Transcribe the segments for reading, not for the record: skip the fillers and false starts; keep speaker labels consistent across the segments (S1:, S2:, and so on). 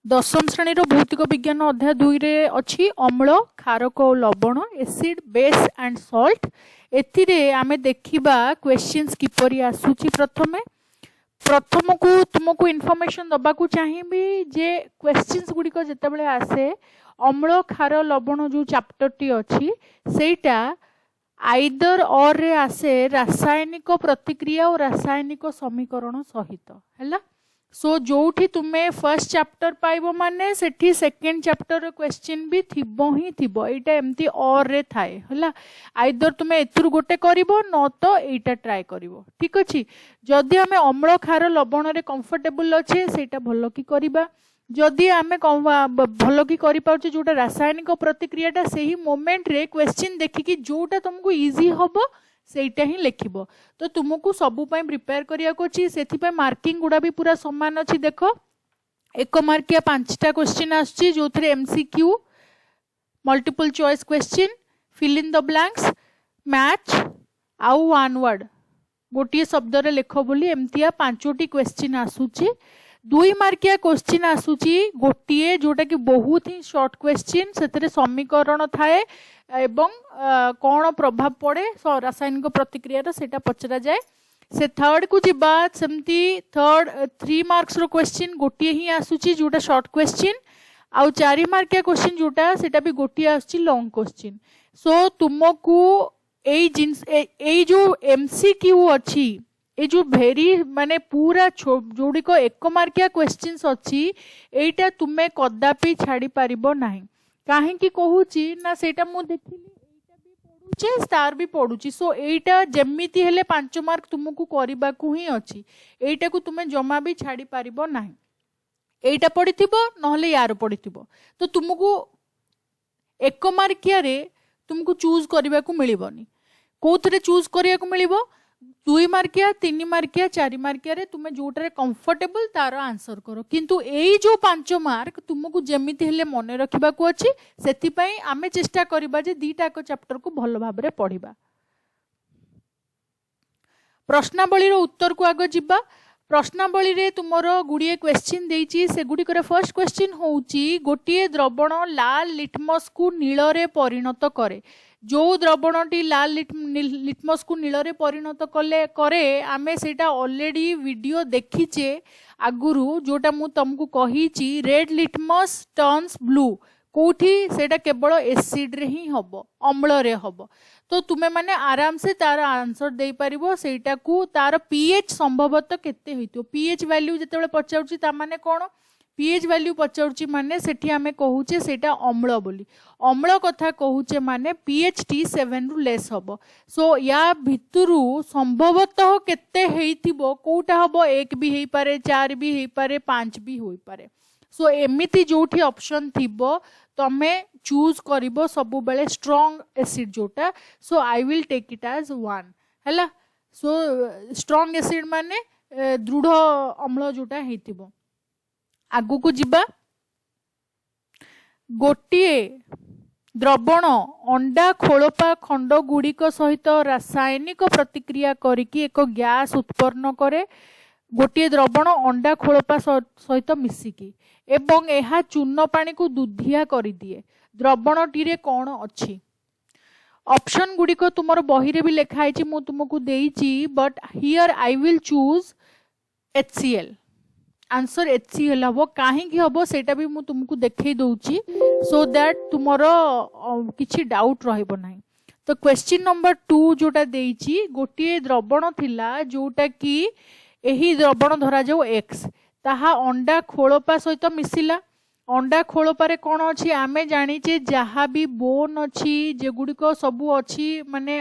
S1: दशम श्रेणी भौतिक विज्ञान अध्याय 2 रे अच्छी अम्ल क्षारक और लवण एसिड बेस एंड सॉल्ट एथिरे आमे देखिबा क्वेश्चंस किपरि आसुची प्रथम को तुमको इन्फॉर्मेशन दबा को चाहिए जे क्वेश्चंस गुड़िक जितेबाला आसे अम्ल क्षार लवण जो चैप्टर टी अच्छी सेटा आइदर और रे आसे रासायनिक प्रतिक्रिया और रासायनिक समीकरण सहित है। सो जोठी तुम्हें फर्स्ट चैप्टर पाइबो माने सेठी सेकंड चैप्टर क्वेश्चन भी थिबो ही थिबो एटा एमती और रे थाए हला आइदर तुम्हें एथुर गोटे करिवो न तो एटा ट्राई करिवो ठीक अछि। जदि हमें अम्ल क्षार लवण रे कंफर्टेबल अच्छे सेटा भलो की करिबा जदि आमे भलो की करि पाउचे जोटा रासायनिक प्रतिक्रियाटा सही मोमेंट रे क्वेश्चन देखिकी जोटा तुमको इजी हबो सेटा ही लिखिबो तो तुमको सबु पई प्रिपेयर करिया को छी सेथि पई मार्किंग गुडा भी पूरा समान अछि। देखो एक मार्किया 5टा क्वेश्चन आछि जो थरे MCQ multiple choice question fill in the blanks match आउ वन वर्ड गोटे शब्द रे लेखो बोली एमतिया 5टी क्वेश्चन आसुची। 2 मार्किया क्वेश्चन आसुची गोटे जोटा कि बहुत ही शॉर्ट क्वेश्चन से समीकरण थाए एवं कौन प्रभाव पड़े रासायनिक प्रतिक्रिया सेटा पचरा जाए। से थर्ड को जीवा सेमती थर्ड 3 मार्क्स रो क्वेश्चन गोटे ही आसुची जोटा शॉर्ट क्वेश्चन आउ 4 मार्किया क्वेश्चन जोटा सेटा भी गोटे आसुची लॉन्ग क्वेश्चन। सो तुमको ए जो एमसीक्यू अच्छी ए जो भेरी माने पूरा जोड़िक 1 मार्किया क्वेश्चंस अच्छी एटा तुम्हें कदापि छाड़ी पारिबो नाही काहेकि कहूची ना सेटा मु देखिली एटा भी पढुचे स्टार भी पढुची। सो एटा जेमिति हेले 5 मार्क तुमको करबा को ही अछि एटा को तुमे जमा भी छाड़ी पारिबो नाही एटा पढिथिबो नहले यार पढिथिबो तो तुमको 1 मार्किया रे तुमको चूज करबा को मिलिबोनी कोथरे चूज करिया को मिलिबो 2 मार्किया 3 मार्किया 4 मार्किया रे तुमे जोटारे कंफर्टेबल तार आंसर करो किंतु एई जो 5 मार्क तुमको जेमिति हेले मने रखिबा को अछि सेति पई आमे चेष्टा करिबा जे दीटा को चैप्टर को भलो भाबरे पढिबा। प्रश्नावली रो उत्तर को आगो जिबा। प्रश्नावली रे तुमरो गुडिए क्वेश्चन देइची से गुडी करे फर्स्ट क्वेश्चन होउची गोटिए द्रवण लाल लिटमस को नील रे परिणत करे जो द्रवणटी लाल लिटमस को नील रे परिणत कले करे आमे सेटा ऑलरेडी वीडियो देखिचे आगुरु जोटा मु तुमको कहिची रेड लिटमस टर्न्स ब्लू कोठी सेटा केवल एसिड रे ही हबो अम्ल रे हबो तो तुमे माने आराम से तार आंसर दे पारिबो सेटा को तार पीएच संभवतः केते होइतो पीएच वैल्यू जेतेबेले पचाउची ता माने कोन पीएच वैल्यू पचाउची माने सेठी आमे कहूचे सेटा अम्ल बोली अम्ल कथा कहूचे माने पीएच टी 7 रु लेस हबो। सो या भितरु संभवतः केते हेइथिबो कोटा हबो 1 भी हेइ पारे 4 भी हेइ पारे 5 भी होई पारे। सो एमिति जोठी ऑप्शन थिबो तमे चूज करिबो सबु बेले स्ट्रांग एसिड जोटा। So I will take it as 1 हैला। सो स्ट्रांग एसिड माने दृढ़ अम्ल जोटा हेइथिबो। आगु को जिबा गोटिए द्रवण अंडा खोलपा खंड गुड़िक सहित रासायनिक प्रतिक्रिया करिकी एक गैस उत्पन्न करे गोटिए द्रवण अंडा खोलपा सहित मिसिकी एवं एहा चूर्ण पानी को दुधिया करि दिए द्रवण टीरे कौन अच्छी ऑप्शन गुड़िक तुमर बही रे भी लिखा है मु तुमको देइची but here I will choose HCl answer HCl हम कहीं हम सेटा भी मुझे तुमको देखई दउची सो दैट तुमरो किछि डाउट रहइबो नाही। तो क्वेश्चन नंबर 2 जोटा देइची गोटिए द्रवण थिला जोटा कि एही द्रवण धरा जाऊ X ताहा अंडा खोलपा सहित मिसिला अंडा खोलपारे कौन अच्छी आमे जानीचे जहाँ भी बोन अच्छी जे गुड़िक सबू अच्छी माने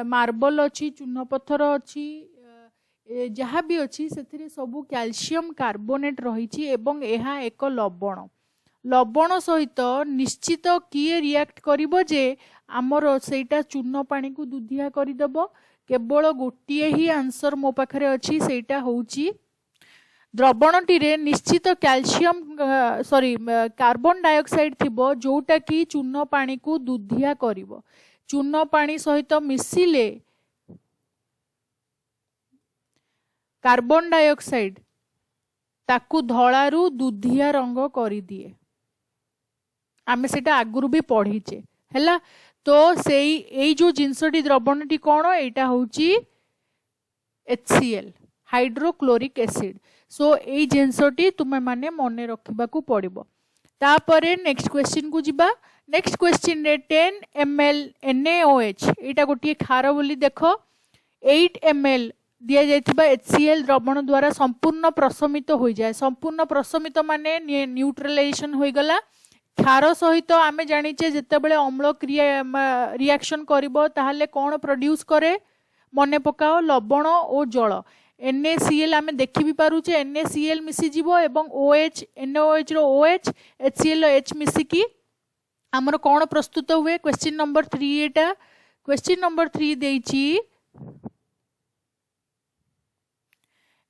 S1: मार्बल अच्छी चूर्ण पत्थर अच्छी जहाँ भी अच्छी से सबू कैल्शियम कार्बोनेट रही एवं यह एक लवण लवण सहित निश्चित किए रिएक्ट करिबो जे आमर सेटा चूर्ण पानी को दुधिया करदेव केवल गोटे ही आंसर मो पाखरे अच्छी सेटा होउची द्रवणटी रे निश्चित कैल्शियम कार्बन डाइऑक्साइड थिबो जोटा कि चूर्ण पानी को दुधिया करिवो चूर्ण पानी सहित मिसिले कार्बन डाइऑक्साइड ताकू धଳାरू दुधिया रंग कर दिए आमे सेटा आगुरु भी पढ़ीचे हैला। तो सेई एई जो जिनसटी द्रवणटी कौन एटा होची HCl हाइड्रोक्लोरिक एसिड। सो एई जिनसटी तुमे माने मने रखिबा को पड़िबो। तापरे नेक्स्ट क्वेश्चन को जिबा। नेक्स्ट क्वेश्चन रे 10 ml NaOH एटा गोटे खार बोली देखो 8 ml दिया जाइथिबा HCl द्रवण द्वारा संपूर्ण प्रशमित हो जाए। संपूर्ण प्रशमित माने न्यूट्रलाइजेशन हो गला। क्षार सहित आमे जानिचे जेतेबेले अम्ल क्रिया रिएक्शन करिवो ताहाले कोन प्रोड्यूस करे मने पकाओ लवण और जल। NaCl आमे देखि भी पारुचे NaCl मिसी जीवो एवं OH NaOH रो OH HCl रो H मिसी की हमर कोन प्रस्तुत हुए। क्वेश्चन नंबर 3 एटा। क्वेश्चन नंबर 3 देइची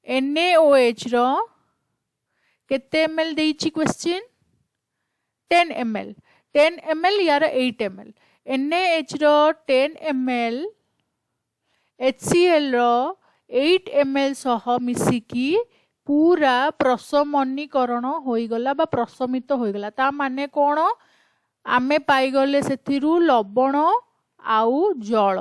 S1: NaOH रो केते ml देइची क्वेश्चन 10 ml 10 ml यार 8 ml NaH रो 10 ml HCl रो 8 ml सह मिसिकी पूरा प्रशमनीकरण होइगला बा प्रशमित होइगला। ता माने कोन आमे पाइगले सेथिरु लवण आउ जल।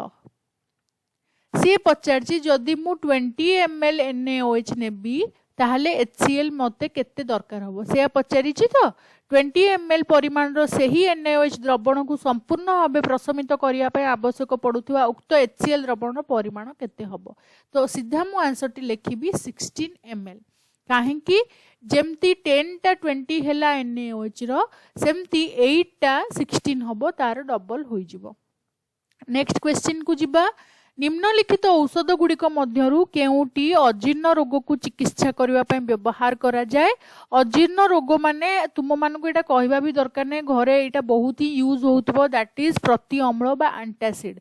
S1: सी पचारची जदि मु 20 ml NaOH नेबी ताहले HCl मते केते दरकार हबो से पचारिची। तो 20 ml परिमाण रो सेही NaOH द्रवण को संपूर्ण भाव प्रशमित करिया पय आवश्यक पडुथुवा उक्त HCl द्रवण परिमाण केते हबो। तो सीधा मु आंसर टी लेखिबी 16 ml काहे कि जेमती 10 टा 20 हैला NaOH रो सेमती 8 टा 16 हबो तार डबल होई जिवो। नेक्स्ट क्वेश्चन को जिबा। निम्नलिखित औषध गुड़िक मध्यरु केउटी अजीर्ण रोग को चिकित्सा करबा पय व्यवहार करा जाए। अजीर्ण रोग माने तुम मान को एटा कहबा भी दरकार नै घरे एटा बहुत ही यूज होतबो दैट इज प्रति अम्ल बा एंटासिड।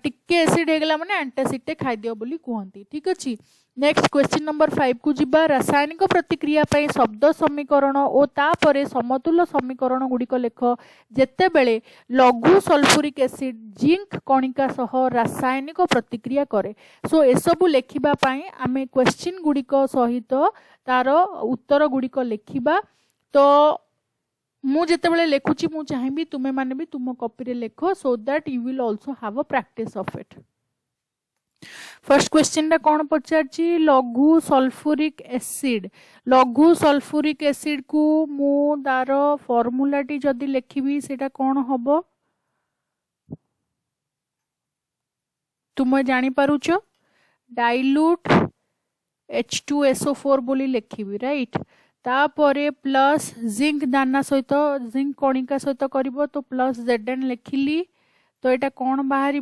S1: टिके एसिड हेगला माने एंटासिड टे खाइ दियो बोली कहंती। ठीक अछि। नेक्स्ट क्वेश्चन नंबर 5 को जिबा। रासायनिक प्रतिक्रिया पय शब्द समीकरण और तापरे समतुल्य समीकरण गुड़िक लेख जेते बेले लघु सल्फ्यूरिक एसिड जिंक कणिका सह रासायनिक प्रतिक्रिया करे। सो एसबु लेखिबा पय आमे क्वेश्चन गुड़िक सहित तार उत्तर गुड़िक लेखिबा। तो मु जेते बेले लेखुची मु चाहेबी तुमे माने भी तुम कॉपी रे लेखो so that you will also have a practice of it. First question रे कौन पचारची लघु सल्फ्यूरिक एसिड। लघु सल्फ्यूरिक एसिड को मु तार फॉर्मूला टी जदी लेखिबी सेटा कौन हबो तुम जानि पारुचो डाइल्यूट H2SO4 बोली लेखिबी राइट। तापरे प्लस जिंक दाना सहित जिंक कणिका सहित करिवो तो प्लस Zn लेखिली। तो यहाँ कौन बाहर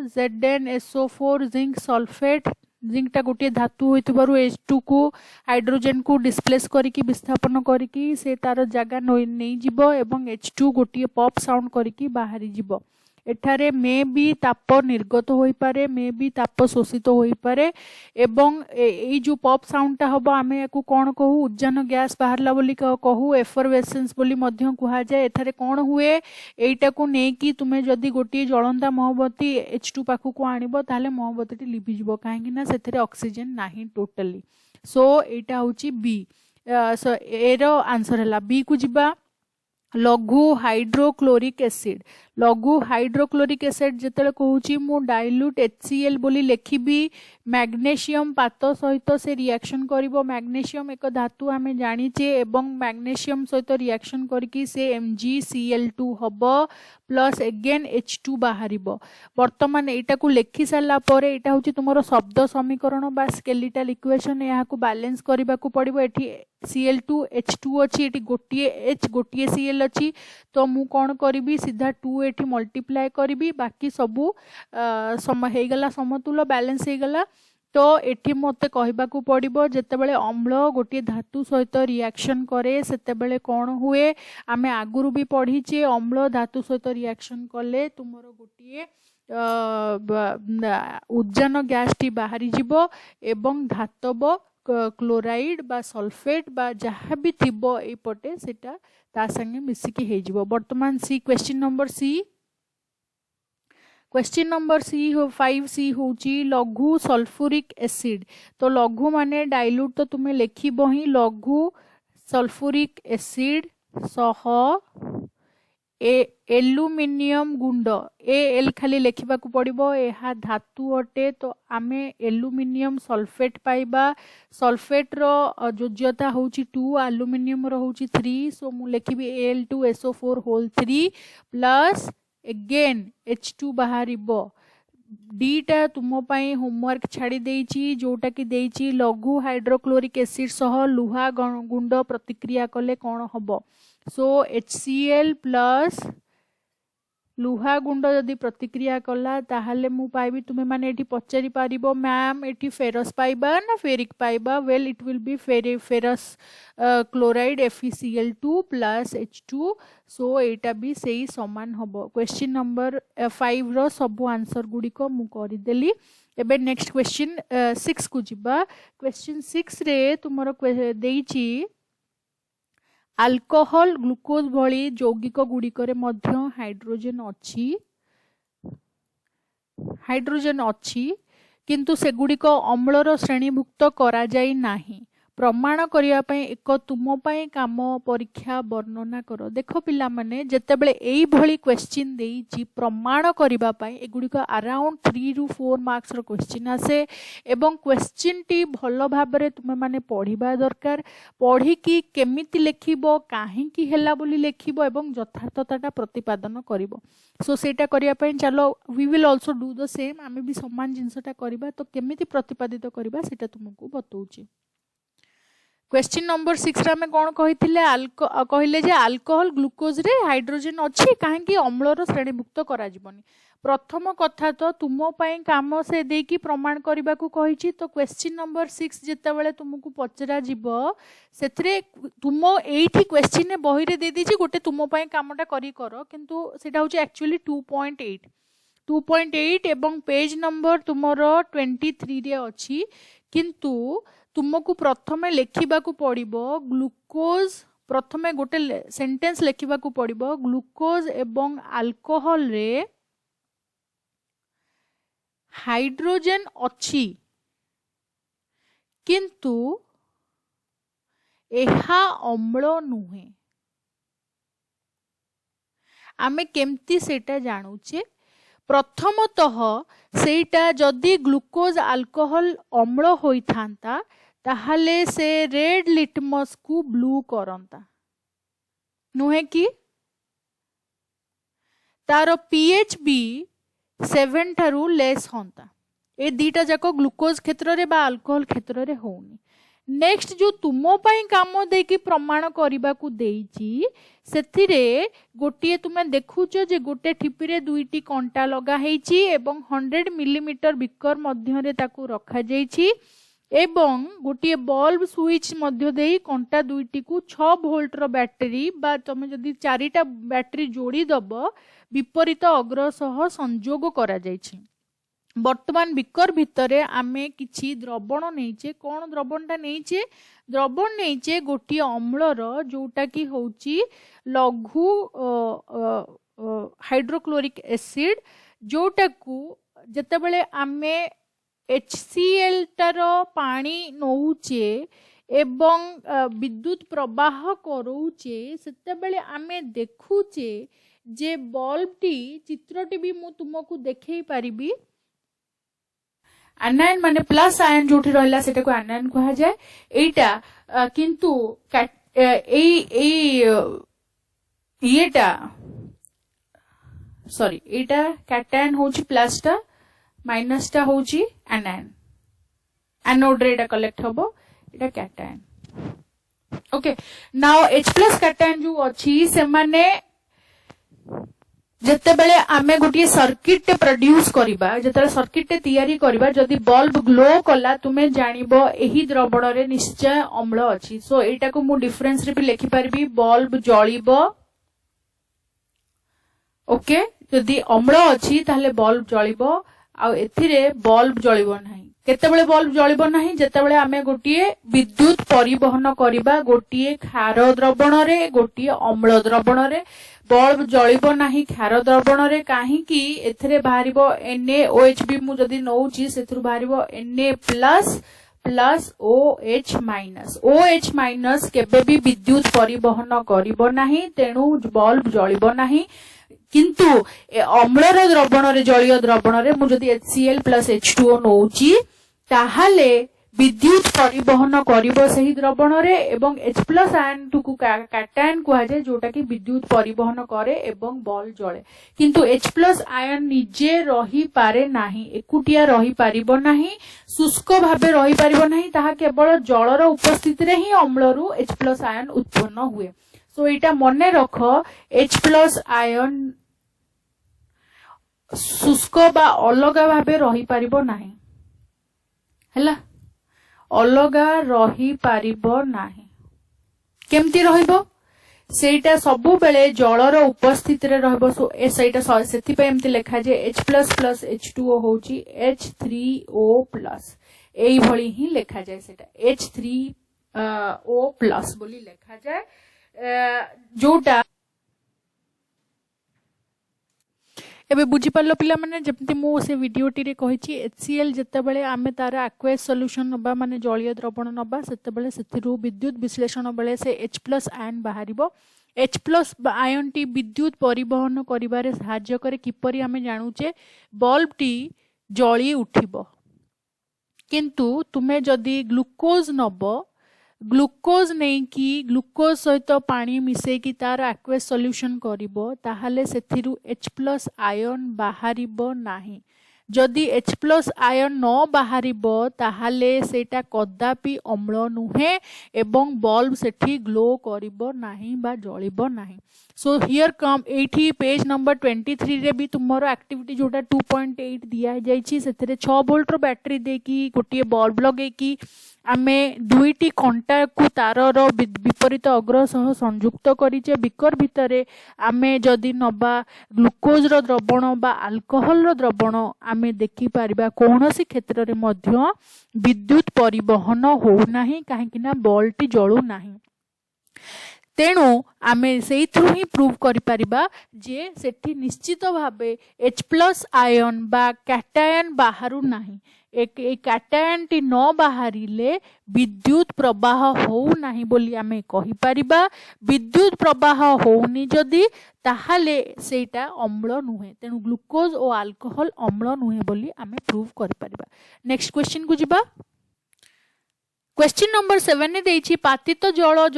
S1: ZnSO4 जिंक सल्फेट। जिंक टा गोटे धातु होइतबारु H2 को हाइड्रोजन को डिस्प्लेस करिकी विस्थापन करिकी से तार जगह नहीं जीवो एवं H2 गोटे पॉप साउंड करिकी बाहरी जीवो। एठारे मे भी ताप निर्गत होई पारे मे भी ताप शोषित होई पारे एवं ए जो पॉप साउंड टा हबो आमे याकू कोन कहू उज्जान गैस बाहरला बोली कहू एफरवेसेंस बोली मध्य कुहा जाए। एठारे कोन हुए एटा को नेकी तुमे जदी गोटी जळंदा मोहबत्ती H2 पाखु को आनिबो ताले मोहबत्ती टी लिभि जिवो काहेकि ना सेथरे ऑक्सीजन नाही टोटली। सो एटा होची बी। सो एरो आंसर हला बी को जिबा। लघु हाइड्रोक्लोरिक एसिड। लघु हाइड्रोक्लोरिक एसिड जेतले कहूची मु डाइल्यूट HCl बोली लेखिबी। मैग्नेशियम पात सहित से रिएक्शन करिवो। मैग्नेशियम एक धातु आमे जानिचे एवं मैग्नेशियम सहित रिएक्शन करके से MgCl2 हबो प्लस अगेन H2 बाहरिबो। वर्तमान एटा को लेखि साला परे एटा होची तुमरो शब्द समीकरण बा स्केलेटल इक्वेशन। यहाँ को बैलेंस करबा को पड़िबो। एठी Cl2 H2 अछि एठी गोटिए H गोटिए Cl अछि तो मु कोन करिबी सीधा 2 एठी मल्टीप्लाई करिबी बाकी सबु सम हे गला समतुल्य बैलेंस हे गला। तो एठी मते कहबा को पड़िबो जेतेबेले अम्ल गोटे धातु सहित रिएक्शन करे सेतेबेले कोन हुए आमे आगुरु भी पढ़ीचे अम्ल धातु सहित रिएक्शन कले तुमरो गोटे उज्जान गैस टी बाहरी जीवो एवं धातव क्लोराइड बा सल्फेट बा जहाँ भी थिबो एपटे सेटा ता संगे मिसिकी हे जीवो। वर्तमान C question number C. Question number 5C होची लघु सल्फ्यूरिक एसिड। तो लघु माने डाइल्यूट तो तुम्हें लिखिबो ही लघु सल्फ्यूरिक एसिड सह एल्युमिनियम गुंड एल खाली लिखा पड़ो यह धातु अटे। तो आमे एल्युमिनियम सल्फेट पाइबा। सल्फेट रो योज्यता होची 2 एल्युमिनियम रो होची 3। सो मु लिखिबी Al2SO4 whole 3 plus again H2 बाहरिबो। डीटा तुम पाई होमवर्क छाड़ी देइची जोटा कि देइची लघु हाइड्रोक्लोरिक एसिड सह लुहा गुंड प्रतिक्रिया कले कौन हबो। सो HCl प्लस लुहा गुंड जदि प्रतिक्रिया कला ताहले मु पाइबी। तुमे माने एठी पचारि पारिबो मैम एठी फेरस पाइबा ना फेरिक पाइबा। Well it will be ferrous chloride FeCl2 plus H2। So एटा भी सेही समान हबो। क्वेश्चन नंबर 5 रो सब आंसर गुडी को मु करि देली। एबे नेक्स्ट क्वेश्चन 6 को जिबा। क्वेश्चन 6 रे तुमरो देइची अल्कोहल ग्लूकोज भली यौगिक गुड़िकरे मध्य हाइड्रोजन अच्छी किंतु से गुड़िक अम्लर श्रेणीभुक्त करा जाई नाही। प्रमाण करिया पई एक तुम पई काम परीक्षा वर्णना करो। देखो पिला माने जेतेबेले एई भली क्वेश्चन देइची प्रमाण करिबा पई एगुड़िक अराउंड 3 ରୁ 4 मार्क्स रो क्वेश्चन आसे एवं क्वेश्चन टी भलो भाबरे तुमे माने पढ़िबा दरकार। पढ़ी कि केमिति लेखिबो काहे कि हेला बोली लेखिबो एवं यथार्थताटा प्रतिपादन करिबो। सो सेटा करिया पई चलो we will also do the same. आमे भी समान जिंसटा करिबा। तो केमिति प्रतिपादित करिबा सेटा तुमको बतौची। क्वेश्चन नंबर 6 रे कौन कहले जे अल्कोहल ग्लूकोज रे हाइड्रोजन अच्छी कहीं अम्लर श्रेणीभुक्त करा जिवनी। प्रथम कथा तो तुम पई काम से देकी प्रमाण करने को कही। तो क्वेश्चन नंबर 6 जितेबाला तुमको पचरा जीवो से तुम एठी क्वेश्चन ने बही रे दे दीची गोटे तुम पई कामटा करी करो किंतु सेटा होची एक्चुअली 2.8 एवं पेज नंबर तुमरो 23 रे अछि। किंतु तुमको प्रथमे लिखा पड़ो ग्लूकोज प्रथमे गोटे सेंटेंस लिखा पड़ो ग्लूकोज एवं अल्कोहल रे हाइड्रोजन अच्छी किंतु एहा अम्ल नुहे। आमे केमती सेटा जानूचे प्रथमतः सेटा जदि ग्लूकोज अल्कोहल अम्ल होई थांता ताहले से रेड लिटमस को ब्लू करंता नुहे कि तारो पीएच भी 7 ठारू लेस होता। ए दीटा जाक ग्लूकोज क्षेत्र रे बा अल्कोहल क्षेत्र रे होनी। नेक्स्ट जो तुम पई काम देकी प्रमाण करने को देइची सेथिरे गोटे तुम देखुच जे गोटे ठिपी रे 2टी कंटा लगा हेची एवं 100 मिलीमीटर बिकर मध्य रे ताकू रखा जाइछि एवं गोटे बल्ब स्विच मध्य देई कंटा 2टी को 6 वोल्ट रो बैटरी बा तुम जदि 4टा बैटरी जोड़ी दब विपरीत अग्र सह संयोग करा जाइछि। वर्तमान बिकर भितरे आमे किछि द्रवण नहींचे। कौन द्रवणटा नहींचे? द्रवण नहींचे गोटे अम्लर जोटा कि होची लघु हाइड्रोक्लोरिक एसिड जोटा को जेतेबेले आमे HCl टार पानी नौचे एवं विद्युत प्रवाह करूचे सेतेबेले आमे देखुचे जे बल्ब टी चित्रटी भी मु तुमको देखै पारिबी। एनायन माने प्लस आयन जोठी रहला सेटा को एनायन कहा जाए। एटा किंतु एटा कैटायन होची प्लस टा माइनस टा होची एनायन। एनोड रे एटा कलेक्ट हबो एटा cation. Okay now H plus cation जो अछि से माने जेतेबेले आमे गोटे सर्किट प्रोड्यूस करिबा जेतेबेले सर्किट तैयारी करिबा जदि बल्ब ग्लो कला तुमे जानिबो एही द्रवण रे निश्चय अम्ल अछि। सो एटा को मु डिफरेंस रे भी लिखि परबी बल्ब जळिबो। ओके जदि अम्ल अछि ताहले बल्ब जळिबो आ एथिरे बल्ब जळिबो नाही केतेबेले बल्ब जलिबो नाही जेतेबेले आमे गोटिए विद्युत परिवहन करिबा गोटिए क्षार द्रवण रे गोटिए अम्ल द्रवण रे बल्ब जलिबो नाही क्षार द्रवण रे काहे कि एथरे बाहरिबो NaOH भी मु जदी नउची सेथुर बाहरिबो Na plus OH minus OH minus केबे भी विद्युत परिवहन करिबो नाही तेणु बल्ब जलिबो नाही किंतु अम्लर द्रवण रे जलीय द्रवण रे मु जदी HCl प्लस H2O नउची ताहाले विद्युत परिवहन करिबो सही द्रवण रे एवं H प्लस आयन को कैटायन कुहा जाय जोटा कि विद्युत परिवहन करे एवं बल्ब जळे किंतु H प्लस आयन निजे रही पारे नाही एकुटिया रही पारिबो नाही शुष्क भाबे रही पारिबो नाही ताहा केवल जलर उपस्थिति रे ही अम्ल रु H प्लस आयन उत्पन्न हुए सो एटा मने रख H प्लस आयन शुष्क बा अलगा भाबे रही पारिबो नाही हैला अलगा रही पारिबो नाही केमती रहिबो सेटा सबु बेले जलर उपस्थिति रे रहबो सो ए सेटा सेति पे एमती लिखा जे H प्लस प्लस H2O होची H3O प्लस एई भली ही लिखा जाय सेटा H3O प्लस बोली लिखा जाय जोटा एबे बुझी पारलो पिला माने जमती मु से वीडियो टी रे कहिछि HCl जते बेले आमे तार एक्वेस सॉल्यूशन नबा माने जलीय द्रवण नबा सेते बेले सेथिरु विद्युत विश्लेषण बेले से H+ आयन बाहरिबो H+ आयन टी विद्युत परिवहन करिबारे सहाय्य करे किपरि आमे जानुचे बल्ब टी जळी उठिबो किंतु तुमे जदी ग्लूकोज नबो ग्लूकोज नहीं कि ग्लूकोज सहित पानी मिसे कि तार एक्वेस सॉल्यूशन करिबो ताहाले सेथिरु H+ आयन बाहरिबो नाही जदि H+ आयन न बाहरिबो ताहाले सेटा कदापि अम्ल नुहे एवं बल्ब सेठी ग्लो करिबो नाही बा जळिबो नाही सो हियर कम एठी पेज नंबर 23 रे भी तुमरो एक्टिविटी जोटा 2.8 दिया जायछि सेथिरे 6 वोल्ट रो बैटरी देकी गोटिए बल्ब लगे की आमे दुईटी कंटा को तारर विपरीत अग्र सह संयुक्त करिचे बिकर भितरे आमे जदि नबा ग्लूकोज रो द्रवण बा अल्कोहल रो द्रवण आमे देखि पारिबा कोनोसी क्षेत्र रे मध्य विद्युत परिवहन हो नाही काहे कि ना बल्ब टी जळू नाही तेणु आमे सेइथ्रु ही प्रूव करि परिबा जे सेठी निश्चित भाबे H+ आयन बा कैटायन बाहरु नाही एक कैटायन टी न बाहरिले विद्युत प्रवाह हो नाही बोली आमे कहि परिबा विद्युत प्रवाह होउनी जदी ताहाले सेटा अम्ल नुहे तेणु ग्लूकोज और अल्कोहल अम्ल नुहे बोली आमे प्रूव करि परिबा नेक्स्ट क्वेश्चन को जिबा क्वेश्चन नंबर 7 ने देछि पातित जल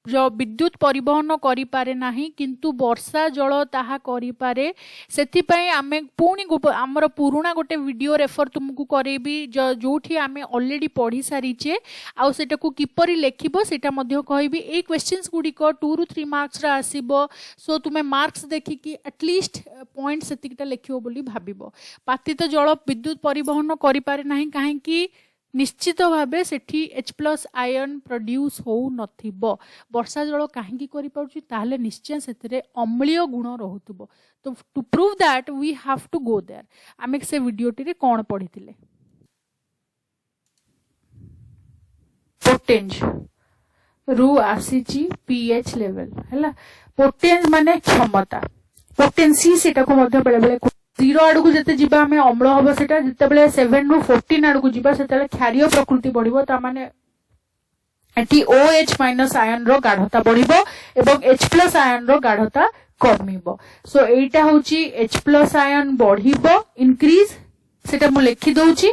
S1: जो विद्युत परिवहन करि पारे नाही किंतु वर्षा जल ताहा करि पारे सेति पई आमे पुणी हमर पुराना गोटे वीडियो रेफर तुमको करेबी जोठी आमे ऑलरेडी पढ़ी सारीचे आ सेटा को किपरि लेखिबो सेटा मध्ये कहबी ए क्वेश्चंस गुडी को 2 रु 3 मार्क्स रा आसीबो सो तुमे मार्क्स देखि कि एटलीस्ट पॉइंट सेतिकटा लेखिबो बोली भाबिबो पातित जल विद्युत परिवहन करि पारे नाही काहे कि निश्चित भावे सेठी H+ आयन प्रोड्यूस हो नथिबो वर्षा जल काहेकि करि पाउची ताहले निश्चय सेतरे अम्लीय गुण रहउतबो तो to prove that we have to go there आमे से वीडियो टी रे कोन पढिथिले पोटेंज रु आसीची pH लेवल हैला पोटेंज माने क्षमता पोटेंसी सेटा को मध्ये बेले बेले 0 आडू को जते जिबा हमें अम्ल हबो सेटा जते बेले 7 रु 14 आडू को जिबा सेटा क्षारीय प्रकृति बढ़िबो ता माने एटी OH- आयन रो गाढ़ता बढ़िबो एवं H+ आयन रो गाढ़ता कमिबो सो एटा होची H+ आयन बढ़िबो इंक्रीज सेटा मु लिखि दउची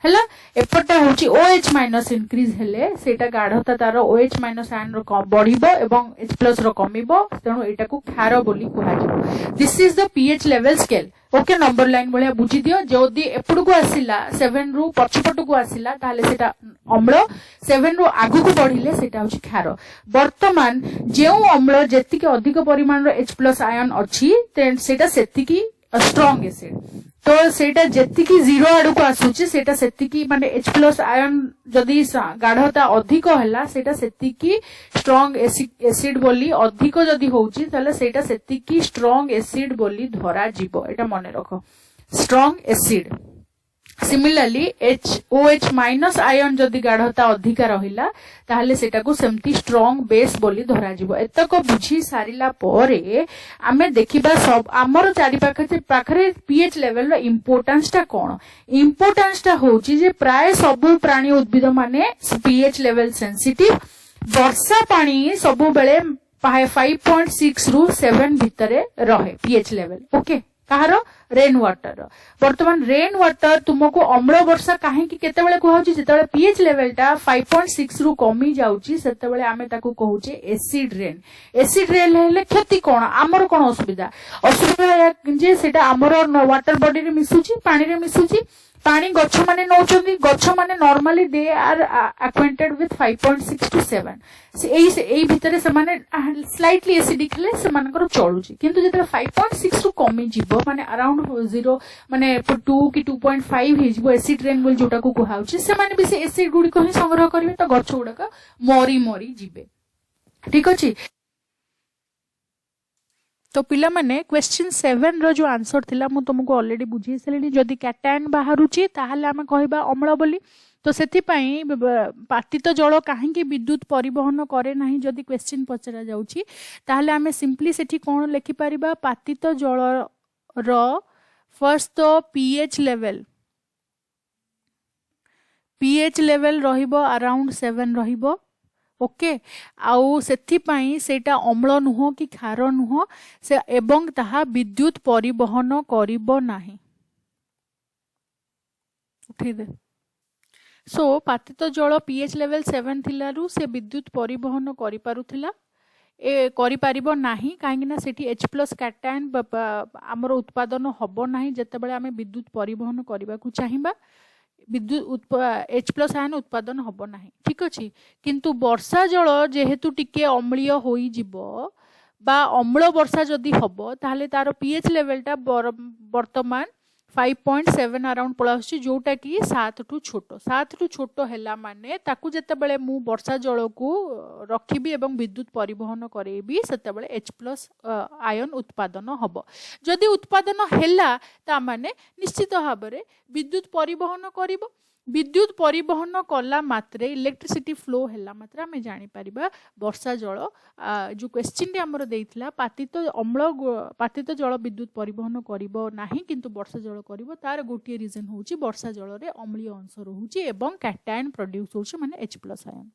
S1: हैला एपटा होची OH- इंक्रीज हेले सेटा गाढ़ता तार OH- आयन रो बढ़िबो एवं H+ रो कमिबो तेनु एटा को क्षार बोली कुहा जिवो this is the pH level scale okay number line भलिया बुझी दियो जदी एपडू को आसिला 7 रु पछपटू को आसिला ताले सेटा अम्ल 7 रु आगु को बढ़िले सेटा होची क्षार वर्तमान जेउ अम्ल जेतिके अधिक परिमाण रो H+ आयन अछि सेटा सेतिकी स्ट्रांग एसिड तो सेटा जेतिकी 0 आडू को आसुची सेटा सेतिकी माने H+ आयन जदी गाढ़ता अधिक हैला सेटा सेतिकी स्ट्रांग एसिड बोली अधिक जदी होउची ताले सेटा सेतिकी स्ट्रांग एसिड बोली धरा जीवो एटा मने रखो strong acid similarly OH minus ion जदि गाढ़ता अधिका रहिला ताहले सेटा को सेमती स्ट्रांग बेस बोली धरा जिवो। एतक बुझी सारिला परे आमे देखिबा सब हमर चारि पाखरे पीएच लेवल रो इंपोर्टेंस ता कोन। इंपोर्टेंस ता होची जे प्राय सब प्राणी उद्भिद माने पीएच लेवल सेंसिटिव। वर्षा पानी सब बेले 5.6 रु 7 भितरे रहे पीएच लेवल। ओके कहार रेन वाटर बर्तमान रेन वाटर तुमको अम्ल वर्षा कहीं केतेबेले कहउची जेतेबेले पीएच लेवल टा 5.6 रु कमी जाउची सेतेबेले आमे ताकू कहउचे एसिड रेन। एसिड रेन हेले क्षति कोन हमर कोन असुविधा जे सेटा हमर वाटर बॉडी रे मिसुची पानी रे मिसुची पानी गच्छ माने नौचंदी गच्छ माने normally they are acquainted with 5.6 to 7 एई भितरे से माने स्लाइटली एसिडिक हेले से मानकर चलुची किंतु जेते 5.6 रु कमी जिवो माने अराउंड 0 माने 2 की 2.5 हे जिवो एसिड रेन बोल जोटा को कुहाउची से माने भी से एसिड गुडी को ही संग्रह करिवे तो गच्छ गुडा मरी मरी जिवे। ठीक अछि तो पिला माने क्वेश्चन 7 रो जो आंसर थिला मु तुमको ऑलरेडी बुझी सलेनी जदी कैटायन बाहरुची ताहाले आमे कहबा अम्ल बोली। तो सेथि पई पातित जल काहेकि विद्युत परिवहन करे नाही जदी क्वेश्चन पचरा जाउची ताहाले आमे सिंपली सेठी कोन लिखि परिबा पातित जल रो फर्स्ट तो पीएच लेवल रहिबो अराउंड 7 रहिबो। ओके आउ सेथि पई सेटा अम्ल नुह कि खार नुह से एवं ताहा विद्युत परिवहन करिबो नाही। उठै दे सो पातित जल पीएच लेवल 7 थिलारु से विद्युत परिवहन करि पारुथिला ए करि पारिबो नाही काहेकि ना सेठी H+ कैटायन हमर उत्पादन हबो नाही जेतेबेले आमे विद्युत परिवहन करिबा को चाहिबा विद्युत H+ आयन उत्पादन हबो नाही। ठीक अछि किंतु वर्षा जल जेहेतु टिके अम्लीय होई जिवो बा अम्ल वर्षा जदि हबो ताहले तार पीएच लेवल टा वर्तमान 5.7 अराउंड पळाउची जोटा कि 7 टू छोट हैला माने ताकू जेतेबेले मु वर्षा जल को रखिबी एवं विद्युत परिवहन करेबी सेतेबेले H+ आयन उत्पादन हबो। जदि उत्पादन हैला ता माने निश्चित भाबरे विद्युत परिवहन करिवो। विद्युत परिवहन कला मात्रे इलेक्ट्रिसिटी फ्लो हैला मात्रे आमे जानि परिबा वर्षा जल जो क्वेश्चन टी हमर देइथिला पातित जल विद्युत परिवहन करिवो नाही किंतु वर्षा जल करिवो तार गोटिए रीजन होउची वर्षा जल रे अम्लीय अंश रहुची एवं कैटायन प्रोड्यूस होउची माने H+ आयन।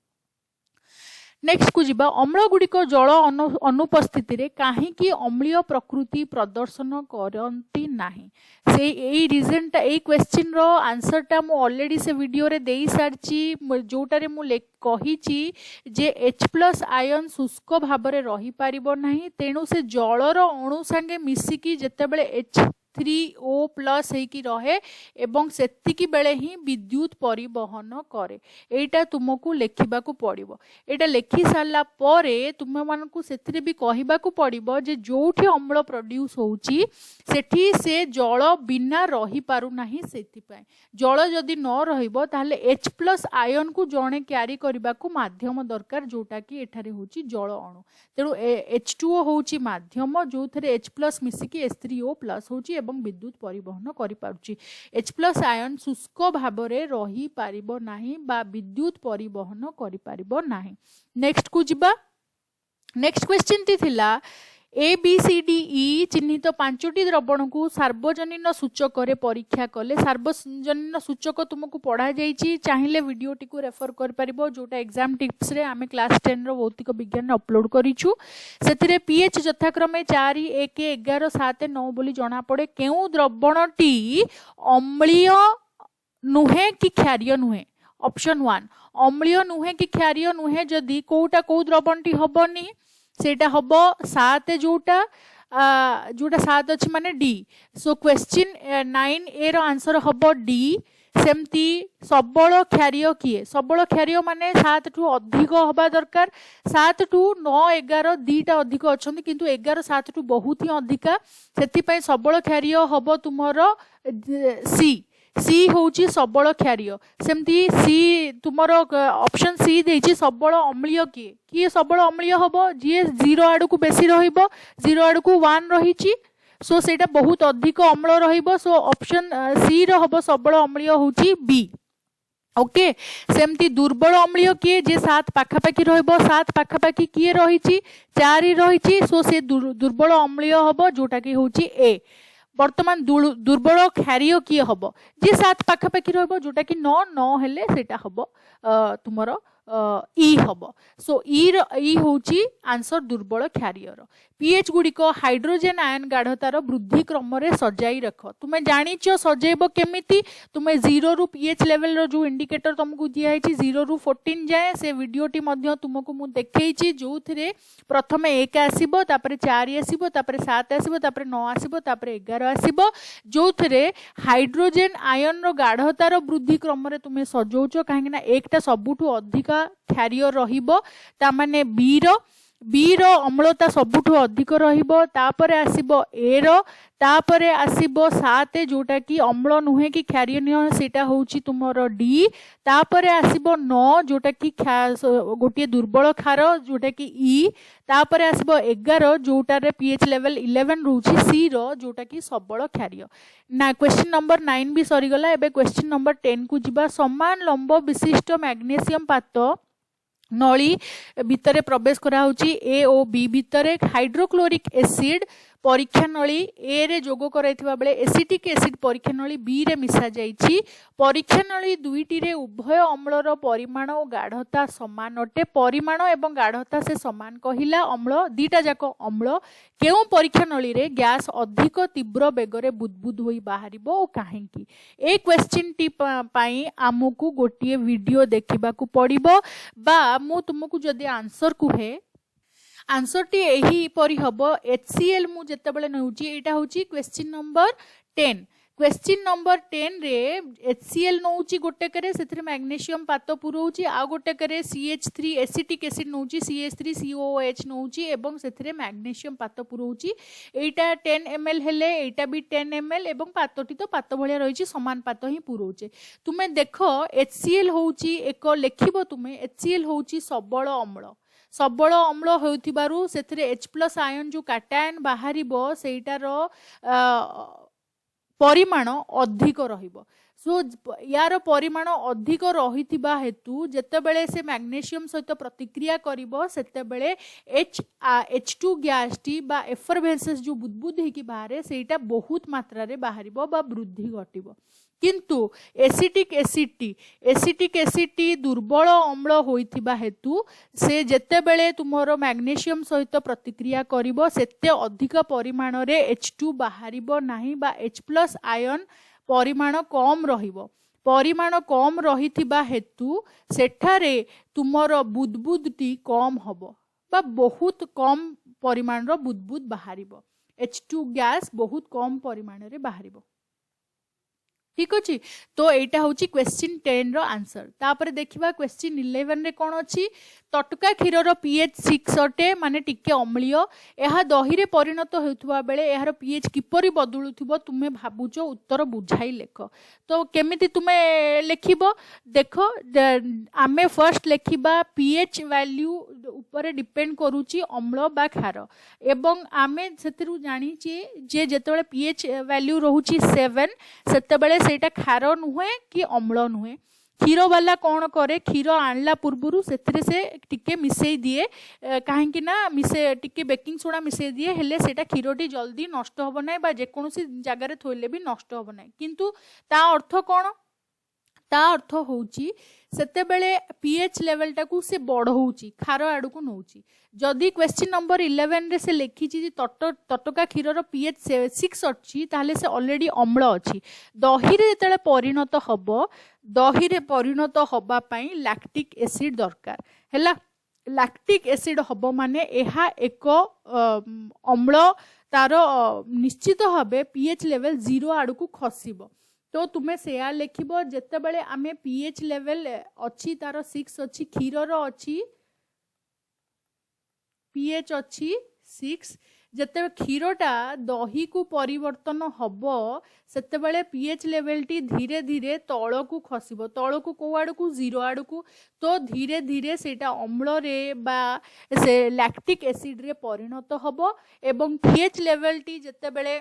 S1: नेक्स्ट को जिबा अम्ल गुडिक जल अनुपस्थिति रे काहे कि अम्लीय प्रकृति प्रदर्शन करंती नाही से एई रीजन टा एई क्वेश्चन रो आंसर टा मु ऑलरेडी से वीडियो रे देई सारची जोटा रे मु कहिची जे H+ आयन शुष्क भाव रे रही पारिबो नाही तेनु से जल रो अणु संगे मिसिकी जेतेबेले H3O+ हेकी रहे एवं सेतिकी बेले ही विद्युत परिवहन करे। एटा तुमको लेखिबा को पड़िबो। एटा लेखि सारला परे तुम मानकु सेथिरे भी कहिबा को पड़िबो जे जोठी अम्ल प्रोड्यूस होउची सेठी से जल बिना रही पारु नाही सेति पय जल जदि न रहिबो ताहले H+ आयन को जणे क्यारी करबा को माध्यम दरकार जोटा कि एठारे होउची जल अणु तेनु H2O होउची माध्यम जो थरे H+ मिसिकी H3O+ होउची एवं विद्युत परिवहन करि पारुची। H+ आयन शुष्क भाव रे रही पारिबो नाही बा विद्युत परिवहन करि पारिबो नाही। नेक्स्ट को जिबा नेक्स्ट क्वेश्चन टी थिला ABCDE चिन्हित पांचटी द्रवण को सार्वजनीन सूचक रे परीक्षा कले सार्वजनीन सूचक तुमको पढ़ा जाइछि चाहिले वीडियो टी को रेफर कर परिबो जोटा एग्जाम टिप्स रे आमे क्लास 10 रो भौतिक विज्ञान अपलोड करिछु सेथिरे पीएच यथाक्रमे 4 1 11 7 9 बोली जणा पड़े केउ द्रवण टी अम्लीय नुहे कि क्षारीय नुहे। ऑप्शन 1 अम्लीय नुहे कि क्षारीय नुहे जदी कोउटा को द्रवण टी हबनी सेटा हबो 7 जोटा 7 अछि माने डी। सो क्वेश्चन 9A रो आंसर हबो डी। सेमती सबल क्षारीय किए सबल क्षारीय माने 7 टू अधिक हबा दरकार 7 टू 9 11 दीटा अधिक अछंती किंतु 11 7 टू बहुत ही अधिका सेति पय सबल क्षारीय हबो तुमरो सी होउची सबल क्षारीय। सेमती सी तुमरो ऑप्शन सी देछि सबल अम्लीय किए सबल अम्लीय हबो जे 0 आडू को बेसी रहिबो 0 आडू को 1 रहिछि सो सेटा बहुत अधिक अम्ल रहिबो सो ऑप्शन सी रो हबो सबल अम्लीय होची बी ओके सेमती दुर्बल अम्लीय किए जे 7 पाखापाखि रहिबो 7 पाखापाखि किए रहिची 4 ही रहिची सो से दुर्बल अम्लीय हबो जोटा कि होची ए वर्तमान दुर्बल क्षारीय किए हबो जे 7 पाखापाखि रहिबो जोटा कि 9 हेले सेटा हबो तुमरो ई हबो सो ई होची आंसर दुर्बल क्षारीय पीएच गुड़िक हाइड्रोजेन आयन गाढ़तार वृद्धि क्रम रे सजाई रख तुम्हें जानिच सजेब केमिति तुम्हें 0 रु पीएच लेवल रो जो इंडिकेटर तुमको दिया है 0 रु 14 जाए से वीडियोटी मध्य तुमको मु देखैछि जो थिरे प्रथमे 1 आसीबो तापरे 4 आसीबो तापरे 7 आसीबो तापरे 9 आसीबो तापरे 11 आसीबो जो थिरे हाइड्रोजेन आयन रो गाढ़तार वृद्धि क्रम रे तुम्हें सजौचो काहेकि ना एकटा सबुठु अधिक क्षारीय रहिबो ता माने बी रो अम्लता सबुठु अधिक रहिबो तापरे आसीबो ए रो तापरे आसीबो 7 जोटा कि अम्ल नुहे कि क्षारीय नुहे सेटा होउची तुमरो डी तापरे आसीबो 9 जोटा कि गोटे दुर्बल क्षार जोटा कि ई तापरे आसीबो 11 जोटा रे पीएच लेवल 11 रहउची सी रो जोटा कि सबल क्षारीय ना क्वेश्चन नंबर 9 भी सरी गला एबे क्वेश्चन नंबर 10 को जिबा समान लंब विशिष्ट मैग्नीशियम पात्र नली भितर प्रवेश करा होची ए ओ बी भितर हाइड्रोक्लोरिक एसिड परीक्षा नली ए रे जोग कराइथिबा बेले एसिटिक एसिड परीक्षा नली बी रे मिसा जाइछि परीक्षा नली दुईटी रे उभय अम्लर परिमाण और गाढ़ता समान अटे परिमाण एवं गाढ़ता से समान कहिला अम्ल दीटा जाक अम्ल केउ परीक्षा नली रे गैस अधिक तीव्र बेगरे बुदबुद होई बाहरिबो ओ काहेकि ए क्वेश्चन टी पाई आमको गोटिए वीडियो देखिबाकू पड़िबो बा मु तुमको जदि आंसर कुहे आंसर टी यही परी हबो HCl मु जत्ते बेले नउची एटा होची क्वेश्चन नंबर 10 क्वेश्चन नंबर 10 रे HCl नउची गोटे करे सेथरे मैग्नीशियम पातो पुरोउची आ गोटे करे CH3 एसिटिक एसिड नउची CH3 COOH नउची एवं सेथरे मैग्नीशियम पातो पुरोउची एटा 10 ml हेले एटा भी 10 ml एवं पातोटी तो पातो भलिया रहिची समान पातो ही पुरोउचे तुमे देखो HCl होउची एक लेखिबो तुमे HCl होउची सबल अम्ल सबल अम्ल होउथिबारु सेथरे H+ आयन जो काटायन बाहरिबो सेटार परिमाण अधिक रहिबो सो यार परिमाण अधिक रहिथिबा हेतु जेतेबेले से मैग्नीशियम सहित प्रतिक्रिया करिबो सेतेबेले H2 गैस टी बा एफरवेसेंस जो बुदबुद हेकी बाहरे सेटा बहुत मात्रा रे बाहरिबो बा वृद्धि घटिबो किंतु एसिटिक एसिड टी दुर्बल अम्ल होइथिबा हेतु से जेतेबेले तुमरो मैग्नीशियम सहित प्रतिक्रिया करिबो सेते अधिक परिमाण रे H2 बाहरिबो नाही बा H+ आयन परिमाण कम रहिबो परिमाण कम रहिथिबा हेतु सेठारे तुमरो बुदबुद टी कम हबो बा बहुत कम परिमाण रो बुदबुद बाहरिबो H2 गैस बहुत कम परिमाण रे बाहरिबो ठीक अच्छे तो यहाँ हूँ क्वेश्चन 10 रो आंसर तापर देखिबा क्वेश्चन 11 रे कौन अच्छी तटका क्षीर पीएच 6 अटे माने टिके अम्लीय यह दही रे परिणत होउथुबा बेले यार पीएच किपरि बदलुथुबो तुमे भाबुचो उत्तर बुझाई लेख तो केमिति तुमे लेखिबो देखो आमे फर्स्ट लेखिबा पीएच वैल्यू ऊपर डिपेंड करूची अम्ल बा क्षार एवं आमे सेतिरु जानी जे जेतेबेले पीएच वैल्यू रहूची 7 सेतेबेले सेटा क्षार नुहे कि अम्ल नुहे क्षीर वाला कौन करे क्षीर आणला पूर्वरु सेथिरे से टिके मिसई दिए काहेकि ना मिसे टिके बेकिंग सोडा मिसई दिए हेले सेटा क्षीरटी जल्दी नष्ट होबो नै बा जे कोनोसी जगह रे थोइले भी नष्ट होबो नै किंतु ता अर्थ कोन ता अर्थ होउची सेते बेले पीएच लेवल टाकू से बढ़ौची क्षार आडू को नौची जदि क्वेश्चन नंबर 11 रे से लिखिची तटका क्षीर रो पीएच 6 अछि ताले से ऑलरेडी अम्ल अछि दही रे जेतेले परिणत हबो दही रे परिणत हबा पई लैक्टिक एसिड दरकार हैला लैक्टिक एसिड हबो माने एहा एक अम्ल तार निश्चित भाबे पीएच लेवल 0 आडू को खसिबो तो तुम्हें सेया लिखिबो जेते बेले आमे पीएच लेवल अछि तार 6 अछि क्षीर रो अछि पीएच अछि 6 ଯେତେ କ୍ଷୀରଟା ଦହି को परिवर्तन हब सेतेबेले पीएच लेवल टी धीरे धीरे तलकू खसिबो तलकू को आड़कू जीरो आड़कू तो धीरे धीरे सेटा अम्ल रे बा से लैक्टिक एसिड रे परिणत हब एवं पीएच लेवल टी जेतेबेले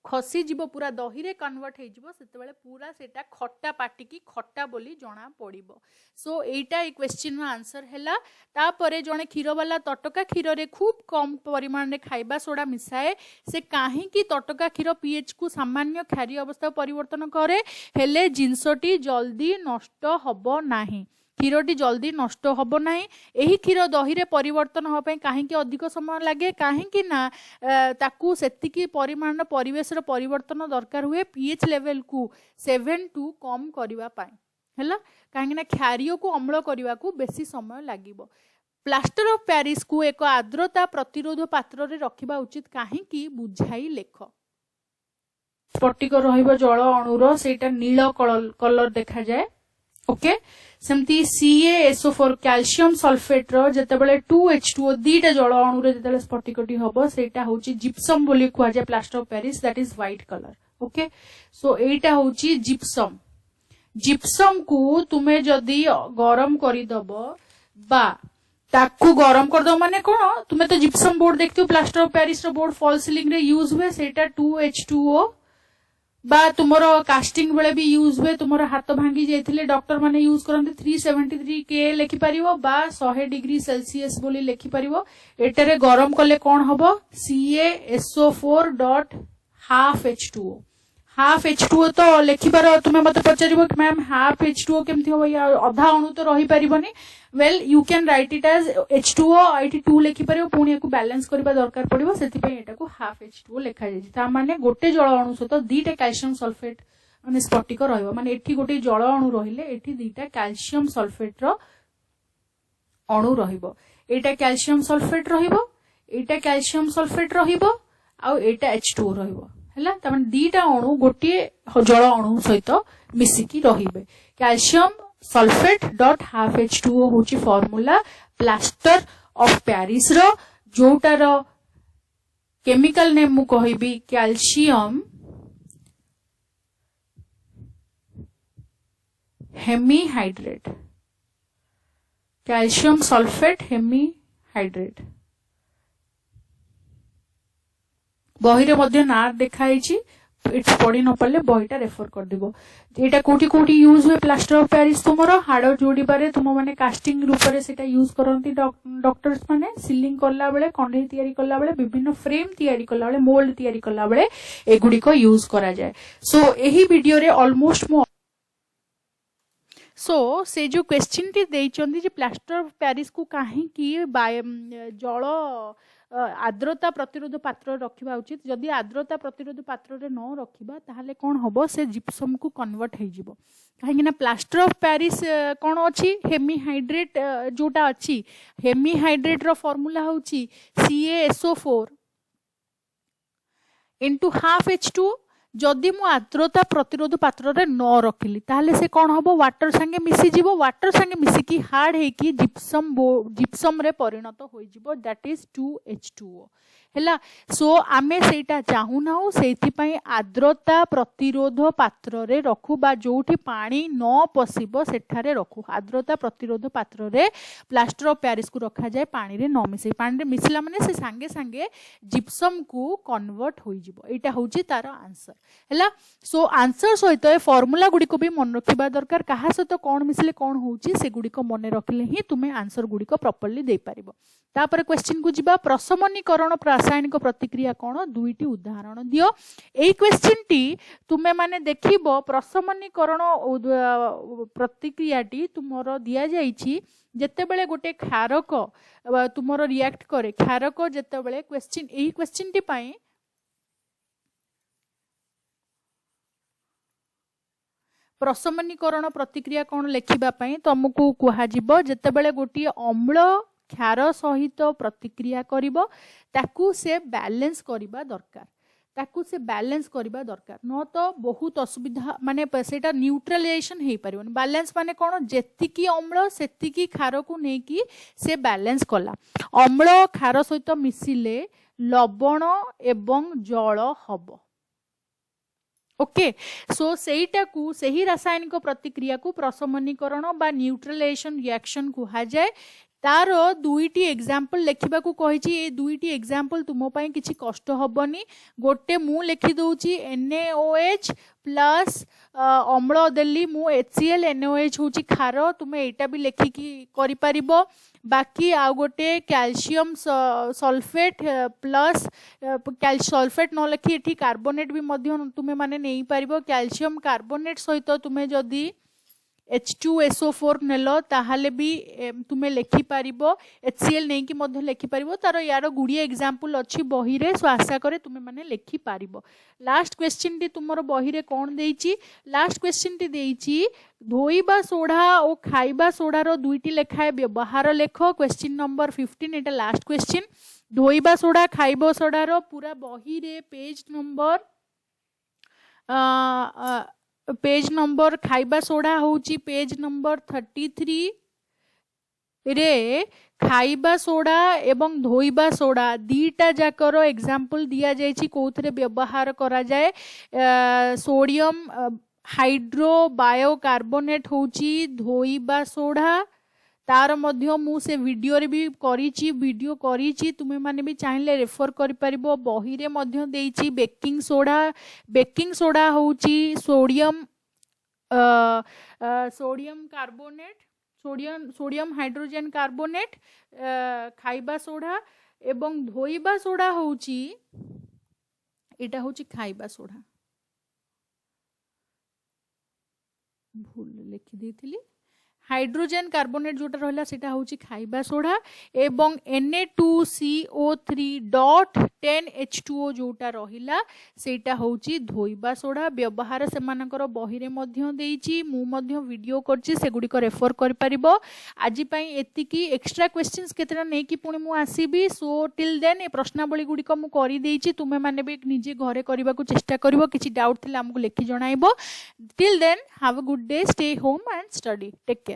S1: खसी जीव पूरा दही रे कन्वर्ट हो सेतेबेले पूरा सेटा खट्टा पाटिकी खट्टा बोली जना पड़िबो। सो एटा ए क्वेश्चन रो आंसर हैला। तापरे जणे क्षीर वाला तटका क्षीर रे खूब कम परिमाण रे खाइबा सोडा मिसाए से काहे की तटका क्षीर पीएच को सामान्य क्षारीय अवस्था परिवर्तन करे हेले जिंसटी जल्दी नष्ट हबो नाही क्षीरटी जल्दी नष्ट हबो नाही। एही क्षीर दही रे परिवर्तन होबा पई काहे की अधिक समय लागे काहे की ना ताकू सेतिकी परिमाण परिवेश रो परिवर्तन दरकार हुए पीएच लेवल को 7 टू कम करिवा पई हैला काहे ना क्षारीय को अम्ल करिवा को बेसी समय लागिबो। प्लास्टर ऑफ पेरिस को एक आर्द्रता प्रतिरोध पात्र रे रखिबा उचित काहे की बुझाई लेख। स्फटिक रहिबो जल अणुर सेटा नील कलर देखा जाए ओके सेमती CaSO4 कैल्शियम सल्फेट रो जेतेबेले 2H2O दीटा जल अणु रे जेतेबेले स्फटिकटी हबो सेटा होची जिप्सम बोली कुआ जाय plaster of Paris that is white colour okay. So एटा होची जिप्सम जिप्सम को तुमे जदी गरम करी दबो बा ताकू गरम कर दो माने कोन तुमे तो जिप्सम बोर्ड देखथियो प्लास्टर ऑफ पेरिस रो बोर्ड फॉल सीलिंग रे यूज हुए सेटा 2H2O बा तुमरो कास्टिंग बेले भी यूज हुए तुमरो हाथ भांगी जाइथिले डॉक्टर माने यूज करंते 373 के लिखि परिवो बा 100 डिग्री सेल्सियस बोली लिखि परिवो एटरे गरम कले कोन हबो CaSO4 dot half H2O half H2O तो लिखि पारो तुमे मते पचारिबो कि मैम हाफ H2O केमथि हो या आधा अणु तो रही परिबोनी well you can write it as H2O एटी 2 लिखि परिबो पुणी याकू बैलेंस करबा दरकार पड़िबो सेति पई एटा को हाफ H2O लिखा जाय ता माने गोटे जल अणु सहित दीटा कैल्शियम सल्फेट माने स्फटिक रहइबो माने एठी गोटे जल अणु रहिले एठी दीटा कैल्शियम सल्फेट रो अणु रहिबो एटा कैल्शियम सल्फेट रहिबो एटा कैल्शियम सल्फेट रहिबो आ एटा H2O रहिबो हैला तमन दीटा अणु गोटे जल अणु सहित मिसिकी रहिबे calcium sulphate dot half H2O होची फार्मूला प्लास्टर ऑफ पेरिस रो जोटार केमिकल नेम मु कहिबी calcium hemihydrate calcium sulphate hemihydrate बही रे मध्य ना देखाई इट्स पढ़ी न पारे बहीटा रेफर कर देबो। एटा कोठी कोठी यूज हुए प्लास्टर ऑफ पेरिस तुमरो हाड़ जोड़ी बारे तुम माने कास्टिंग रूप रे सेटा यूज करंती डॉक्टर्स माने सीलिंग करला बेले कंढे तयारी करला बेले विभिन्न फ्रेम तयारी करला बेले मोल्ड तयारी करला बेले एगुडी को यूज करा जाय। सो एही वीडियो रे ऑलमोस्ट मो सो से जो क्वेश्चन टी देइचंदी जे प्लास्टर ऑफ पेरिस को काहे की जल आर्द्रता प्रतिरोध पात्र रखिबा उचित जदि आर्द्रता प्रतिरोध पात्र रे न रखिबा ताहले कोन हबो से जिप्सम को कन्वर्ट हे जिवो काहे ना प्लास्टर ऑफ पेरिस कोन अछि हेमीहाइड्रेट जोटा अछि हेमीहाइड्रेट रो फार्मूला होछि CaSO4 इनटू हाफ H2O जदि मु आर्द्रता प्रतिरोध पात्र रे न रखिली ताहले से कोन हबो वाटर संगे मिसी जीवो वाटर संगे मिसी की हार्ड हे की जिप्सम रे परिणत होई जीवो दैट इज 2H2O हैला। सो आमे सेटा चाहू ना सेति पई आर्द्रता प्रतिरोध पात्र रे रखु बा जोठी पानी न पसिबो सेठारे रखु आर्द्रता प्रतिरोध पात्र रे प्लास्टर ऑफ पेरिस को रखा जाए पानी रे न मिसई पानी रे मिसला माने से संगे संगे जिप्सम को कन्वर्ट होई जीवो एटा होची तार आंसर हैला। सो आंसर सहित ए फार्मूला गुडी को भी मन रखिबा दरकार कहा सहित कोन मिसले कोन होची से गुडी को मन रखले ही तुमे आंसर गुडी को प्रॉपर्ली दे पारिबो। तापर क्वेश्चन को जिबा प्रशमनीकरण रासायनिक प्रतिक्रिया कोन दुईटी उदाहरण दियो। एई क्वेश्चन टी तुमे माने देखिबो प्रशमनीकरण प्रतिक्रियाटी तुमरो दिया जाईची जेतेबेले गोटे क्षारक तुमरो रिएक्ट करे क्षारक जेतेबेले क्वेश्चन एई क्वेश्चन टी पई प्रशमनीकरण प्रतिक्रिया कौन लेखिबा पई तुमको कुहा जिवो जेतेबेले गोटी अम्ल क्षार सहित प्रतिक्रिया करिवो ताकू से बैलेंस करिबा दरकार ताकू से बैलेंस करिबा दरकार न तो बहुत असुविधा माने सेटा न्यूट्रलाइजेशन हे परिबन बैलेंस माने कोन जेतिकी अम्ल सेतिकी क्षार को नेकी से बैलेंस कला अम्ल क्षार सहित मिसिले लवण एवं जल हब। ओके सो सेटा को सही रासायनिक प्रतिक्रिया को प्रशमनीकरण बा न्यूट्रलाइजेशन रिएक्शन कहा जाए। तार दुईटी एग्जाम्पल लिखा कही दुईटी एग्जाम्पल तुम किसी कष्ट हेनी। गोटे मु लिखि दौची NaOH प्लस अम्ल देली मु HCl NaOH हूँ खार तुम्हें यहाँ भी लिखिकी कर बाकी आउ गोटे कैल्शियम सल्फेट प्लस सल्फेट न लिखि ये कार्बोनेट भी तुम्हें माने नहीं पारिबो। कैल्शियम कार्बोनेट सहित तुम्हें जदि H2SO4 नेल ताहले भी तुम्हें लिखि पारिबो। HCl नहीं कि मध्य लिखि पारिबो। तार यार गुड़िए एग्जाम्पल अच्छी बही रे सो आशा करे तुम्हें माने लिखि पारिबो। लास्ट क्वेश्चन टी तुमरो बही रे कोन देइची? लास्ट क्वेश्चन टी देइची धोइबा सोडा और खाइबा सोडार दुईटी लेखाए व्यवहार लेख। क्वेश्चन नंबर 15 एटा लास्ट क्वेश्चन। धोइबा सोडा खाइबा सोडार पूरा बही रे पेज नंबर खाइबा सोडा होची पेज नंबर 33 रे खाइबा सोडा एवं धोइबा सोडा दीटा जाकर एग्जाम्पल दिया जायछि कोथरे व्यवहार करा जाए। सोडियम हाइड्रो बायोकार्बोनेट होची धोइबा सोडा। तार मध्य मु से वीडियो रे भी करिछि तुमे माने भी चाहिले रेफर करि परिबो। बही रे मध्य देइछि बेकिंग सोडा होची sodium carbonate sodium hydrogen carbonate खाइबा सोडा एवं धोइबा सोडा होची एटा होची खाइबा सोडा। भूल लिखि देथिली हाइड्रोजन कार्बोनेट जोटा रहा सेटा होची खाइबा सोडा एवं Na2CO3.10H2O जोटा रहिला सेटा होची धोइबा सोडा। व्यवहार सेमानकर बही रे मध्य देइची मु मध्य वीडियो करची सेगुडी को रेफर कर परिबो। आज पई एतिकी एक्स्ट्रा क्वेश्चंस केतेरा नै कि पुणी मु आसीबी। सो टिल देन ए प्रश्नावली गुडी को मु करी देइची तुमे माने भी निजे घरे करबा को चेष्टा करिवो। किछि डाउट थिला हमकु लिखि जणाइबो। Till then have a good day, stay home and study, take care.